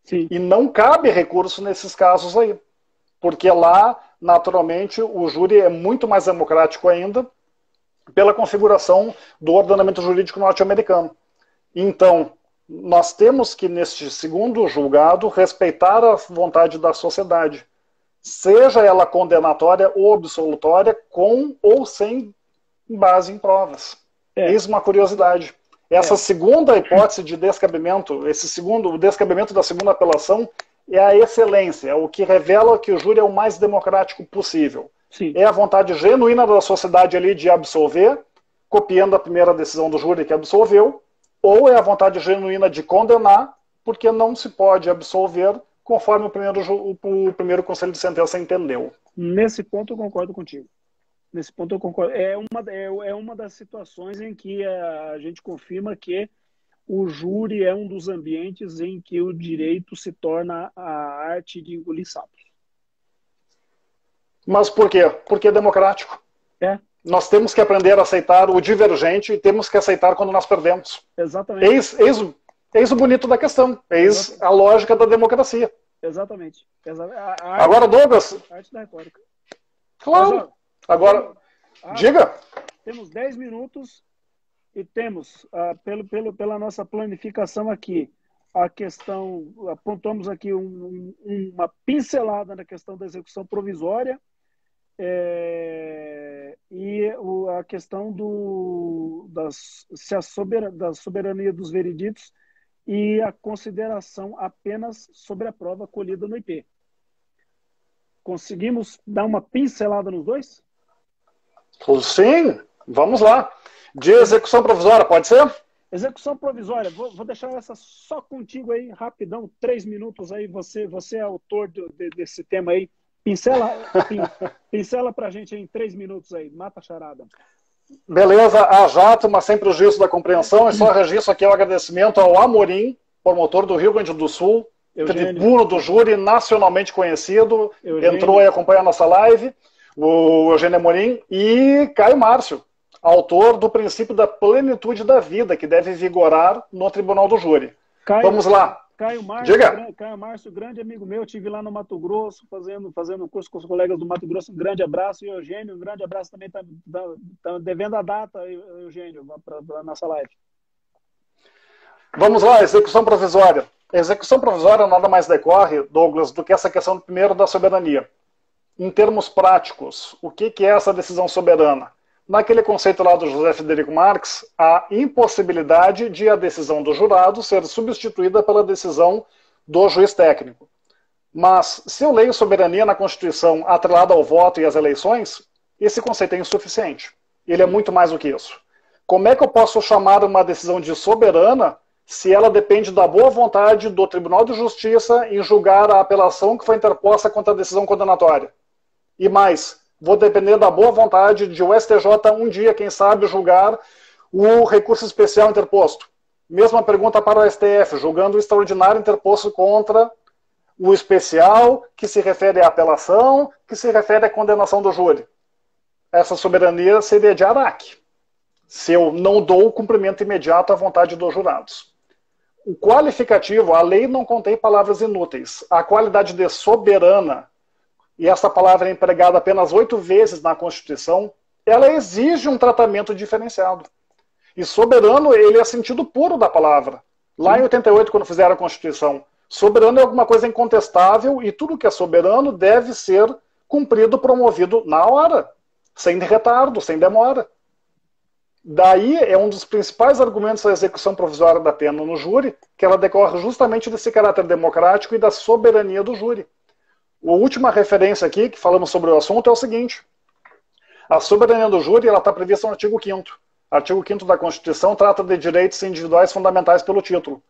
Sim. E não cabe recurso nesses casos aí. Porque lá, naturalmente, o júri é muito mais democrático ainda pela configuração do ordenamento jurídico norte-americano. Então, nós temos que, neste segundo julgado, respeitar a vontade da sociedade. Seja ela condenatória ou absolutória, com ou sem base em provas. Eis uma curiosidade. Essa segunda hipótese de descabimento, o descabimento da segunda apelação, é a excelência, é o que revela que o júri é o mais democrático possível. Sim. É a vontade genuína da sociedade ali de absolver, copiando a primeira decisão do júri que absolveu, ou é a vontade genuína de condenar, porque não se pode absolver conforme o primeiro conselho de sentença entendeu. Nesse ponto eu concordo contigo. Nesse ponto eu concordo. É uma das situações em que a gente confirma que o júri é um dos ambientes em que o direito se torna a arte de engolir sapos. Mas por quê? Porque é democrático. Nós temos que aprender a aceitar o divergente e temos que aceitar quando nós perdemos. Exatamente. Eis o bonito da questão. Eis a lógica da democracia. Exatamente. Agora, Douglas... A arte da retórica. Claro. Agora, diga. Temos 10 minutos e temos, pela nossa planificação aqui, a questão, apontamos aqui uma pincelada na questão da execução provisória e a questão da soberania dos vereditos e a consideração apenas sobre a prova colhida no IP. Conseguimos dar uma pincelada nos dois? Sim, vamos lá. De execução provisória, pode ser? Execução provisória, vou deixar essa só contigo aí, rapidão, 3 minutos aí, você é autor desse tema aí. Pincela pra gente aí em 3 minutos aí, mata a charada. Beleza, a jato, mas sem prejuízo da compreensão, e só registro aqui o agradecimento ao Amorim, promotor do Rio Grande do Sul, tribuno do júri, nacionalmente conhecido, entrou e acompanha a nossa live, o Eugênio Amorim, e Caio Márcio, autor do princípio da plenitude da vida, que deve vigorar no Tribunal do Júri. Vamos lá. Caio Márcio, diga. Caio Márcio, grande amigo meu, estive lá no Mato Grosso, fazendo um curso com os colegas do Mato Grosso, um grande abraço, e Eugênio, um grande abraço também, tá devendo a data, Eugênio, para a nossa live. Vamos lá, execução provisória. A execução provisória nada mais decorre, Douglas, do que essa questão primeiro da soberania. Em termos práticos, o que é essa decisão soberana? Naquele conceito lá do José Frederico Marx, a impossibilidade de a decisão do jurado ser substituída pela decisão do juiz técnico. Mas, se eu leio soberania na Constituição atrelada ao voto e às eleições, esse conceito é insuficiente. Ele é muito mais do que isso. Como é que eu posso chamar uma decisão de soberana se ela depende da boa vontade do Tribunal de Justiça em julgar a apelação que foi interposta contra a decisão condenatória? E mais, vou depender da boa vontade de o STJ um dia, quem sabe, julgar o recurso especial interposto. Mesma pergunta para o STF, julgando o extraordinário interposto contra o especial, que se refere à apelação, que se refere à condenação do júri. Essa soberania seria de Araque, se eu não dou o cumprimento imediato à vontade dos jurados. O qualificativo, a lei não contém palavras inúteis. A qualidade de soberana, e essa palavra é empregada apenas 8 vezes na Constituição, ela exige um tratamento diferenciado. E soberano, ele é sentido puro da palavra. Lá em 88, quando fizeram a Constituição, soberano é alguma coisa incontestável e tudo que é soberano deve ser cumprido, promovido na hora, sem retardo, sem demora. Daí é um dos principais argumentos da execução provisória da pena no júri, que ela decorre justamente desse caráter democrático e da soberania do júri. A última referência aqui, que falamos sobre o assunto, é o seguinte. A soberania do júri está prevista no artigo 5º. O artigo 5º da Constituição trata de direitos individuais fundamentais pelo título.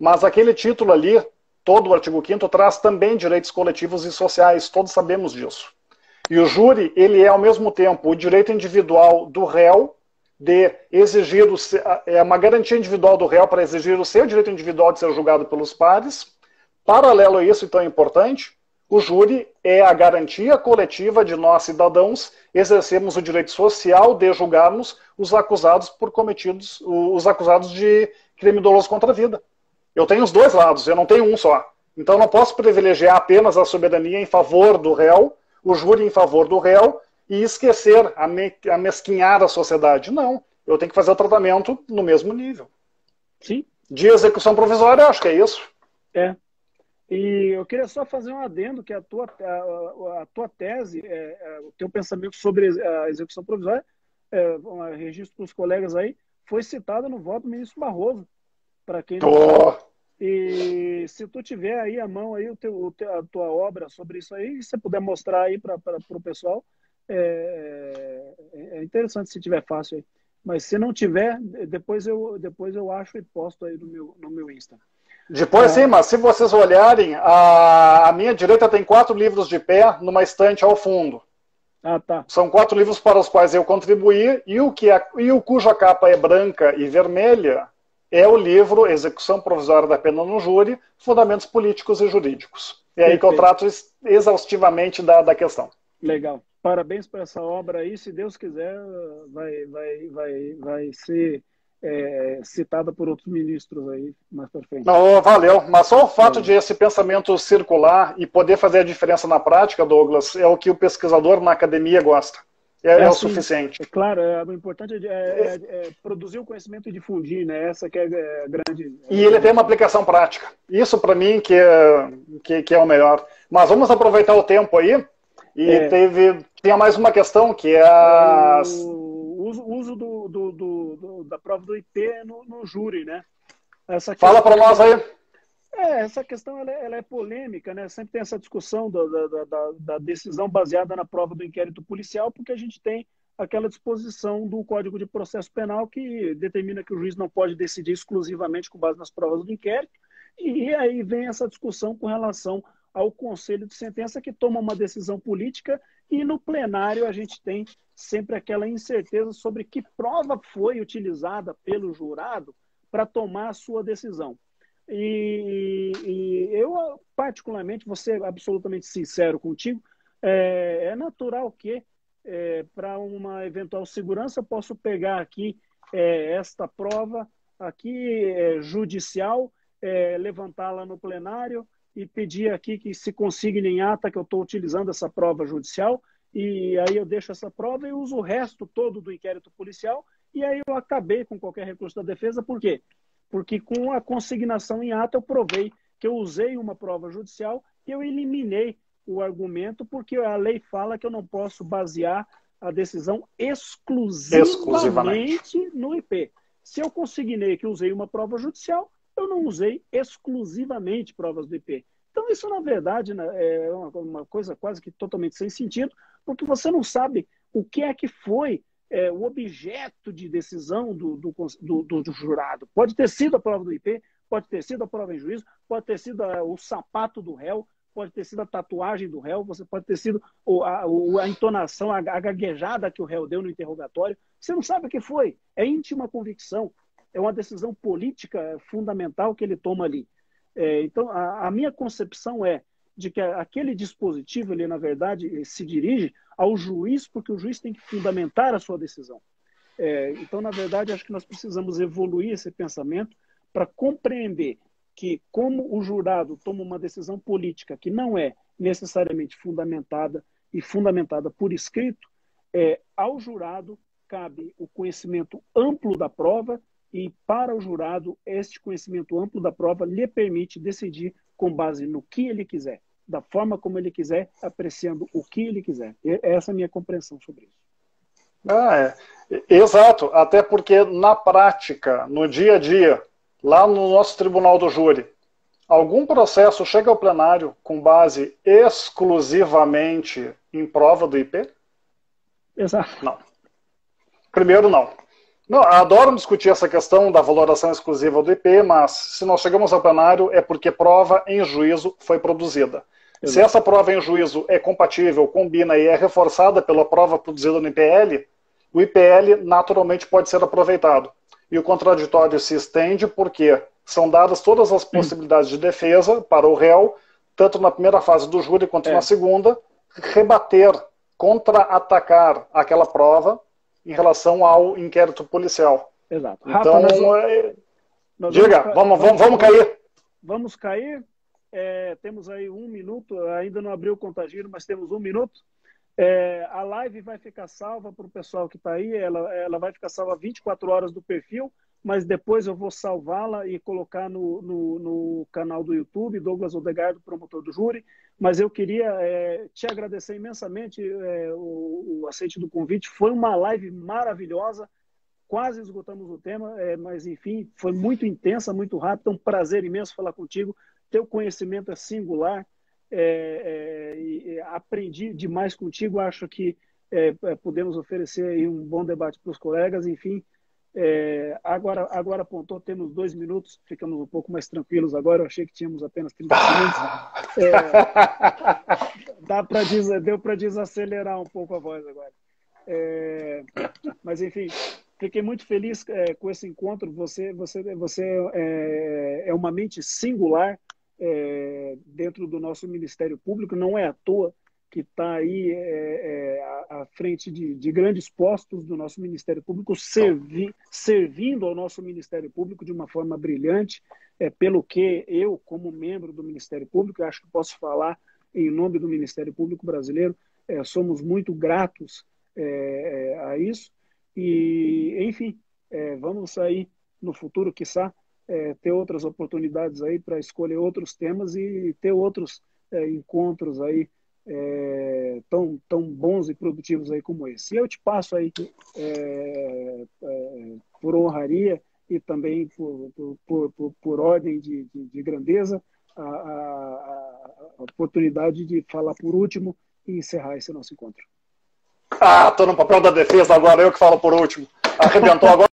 Mas aquele título ali, todo o artigo 5º, traz também direitos coletivos e sociais, todos sabemos disso. E o júri, ele é ao mesmo tempo o direito individual do réu, de exigir, é uma garantia individual do réu para exigir o seu direito individual de ser julgado pelos pares. Paralelo a isso, e tão importante, o júri é a garantia coletiva de nós, cidadãos, exercermos o direito social de julgarmos os acusados por cometidos, os acusados de crime doloso contra a vida. Eu tenho os dois lados, eu não tenho um só. Então não posso privilegiar apenas a soberania em favor do réu, o júri em favor do réu, e esquecer, amesquinhar a sociedade. Não, eu tenho que fazer o tratamento no mesmo nível. Sim. De execução provisória, acho que é isso. É. E eu queria só fazer um adendo, que a tua tese, o teu pensamento sobre a execução provisória, um registro para os colegas aí, foi citada no voto do ministro Barroso, para quem não sabe. E se tu tiver aí à mão aí a tua obra sobre isso aí, se você puder mostrar aí para o pessoal, é interessante se tiver fácil aí. Mas se não tiver, depois eu acho e posto aí no meu Insta. Depois sim, mas se vocês olharem, a minha direita tem 4 livros de pé numa estante ao fundo. Ah, tá. São 4 livros para os quais eu contribuí, e o cuja capa é branca e vermelha é o livro Execução Provisória da Pena no Júri, Fundamentos Políticos e Jurídicos. É aí que eu trato exaustivamente da questão. Legal. Parabéns por essa obra aí. Se Deus quiser, vai ser citada por outros ministros aí mais para frente. Não, valeu. Mas só o fato de esse pensamento circular e poder fazer a diferença na prática, Douglas, é o que o pesquisador na academia gosta. É o suficiente. É claro, o importante é produzir o conhecimento e difundir, né? Essa que é a grande... E ele tem uma aplicação prática. Isso, para mim, que é o melhor. Mas vamos aproveitar o tempo aí. E tinha mais uma questão, que é o uso da prova do IP no júri, né? Fala para nós aí. Essa questão ela é polêmica, né? Sempre tem essa discussão da decisão baseada na prova do inquérito policial, porque a gente tem aquela disposição do Código de Processo Penal que determina que o juiz não pode decidir exclusivamente com base nas provas do inquérito, e aí vem essa discussão com relação ao conselho de sentença, que toma uma decisão política, e no plenário a gente tem sempre aquela incerteza sobre que prova foi utilizada pelo jurado para tomar a sua decisão. E eu, particularmente, vou ser absolutamente sincero contigo, é natural que, para uma eventual segurança, eu posso pegar aqui esta prova aqui judicial, levantá-la no plenário e pedir aqui que se consigne em ata que eu estou utilizando essa prova judicial, e aí eu deixo essa prova e uso o resto todo do inquérito policial, e aí eu acabei com qualquer recurso da defesa. Por quê? Porque com a consignação em ata eu provei que eu usei uma prova judicial e eu eliminei o argumento, porque a lei fala que eu não posso basear a decisão exclusivamente no IP. Se eu consignei que usei uma prova judicial, eu não usei exclusivamente provas do IP. Então isso, na verdade, é uma coisa quase que totalmente sem sentido, porque você não sabe o que é que foi o objeto de decisão do jurado. Pode ter sido a prova do IP, pode ter sido a prova em juízo, pode ter sido o sapato do réu, pode ter sido a tatuagem do réu, você pode ter sido a entonação, a gaguejada que o réu deu no interrogatório. Você não sabe o que foi. É íntima convicção. É uma decisão política fundamental que ele toma ali. Então, a minha concepção é de que aquele dispositivo, ele, na verdade, se dirige ao juiz, porque o juiz tem que fundamentar a sua decisão. Então, na verdade, acho que nós precisamos evoluir esse pensamento para compreender que, como o jurado toma uma decisão política que não é necessariamente fundamentada e fundamentada por escrito, ao jurado cabe o conhecimento amplo da prova, e para o jurado, este conhecimento amplo da prova lhe permite decidir com base no que ele quiser, da forma como ele quiser, apreciando o que ele quiser. Essa é a minha compreensão sobre isso. Ah, exato, até porque na prática, no dia a dia, lá no nosso tribunal do júri, algum processo chega ao plenário com base exclusivamente em prova do IP? Exato. Não. Primeiro, não. Não, adoro discutir essa questão da valoração exclusiva do IP, mas se nós chegamos ao plenário é porque prova em juízo foi produzida. Exato. Se essa prova em juízo é compatível, combina e é reforçada pela prova produzida no IPL, o IPL naturalmente pode ser aproveitado. E o contraditório se estende porque são dadas todas as possibilidades de defesa para o réu, tanto na primeira fase do júri quanto na segunda, rebater, contra-atacar aquela prova em relação ao inquérito policial. Exato. Então, diga, vamos cair. Vamos cair. Temos aí 1 minuto, ainda não abriu o contagiro, mas temos 1 minuto. A live vai ficar salva para o pessoal que está aí, ela vai ficar salva 24 horas do perfil, mas depois eu vou salvá-la e colocar no canal do YouTube, Douglas Odegaardo, promotor do júri. Mas eu queria te agradecer imensamente o aceite do convite. Foi uma live maravilhosa, quase esgotamos o tema, mas enfim, foi muito intensa, muito rápida, um prazer imenso falar contigo. Teu conhecimento é singular, e aprendi demais contigo. Acho que podemos oferecer aí um bom debate para os colegas. Enfim, agora apontou, temos 2 minutos, ficamos um pouco mais tranquilos agora. Eu achei que tínhamos apenas 30 minutos. Deu para desacelerar um pouco a voz agora. Mas enfim, fiquei muito feliz com esse encontro. Você é uma mente singular dentro do nosso Ministério Público. Não é à toa que está aí à frente de grandes postos do nosso Ministério Público, servindo ao nosso Ministério Público de uma forma brilhante, pelo que eu, como membro do Ministério Público, acho que posso falar em nome do Ministério Público brasileiro, somos muito gratos a isso. E, enfim, vamos aí no futuro, quiçá, ter outras oportunidades aí para escolher outros temas e ter outros encontros aí tão bons e produtivos aí como esse. E eu te passo aí por honraria e também por ordem de grandeza a oportunidade de falar por último e encerrar esse nosso encontro. Tô no papel da defesa agora, eu que falo por último. Arrebentou agora.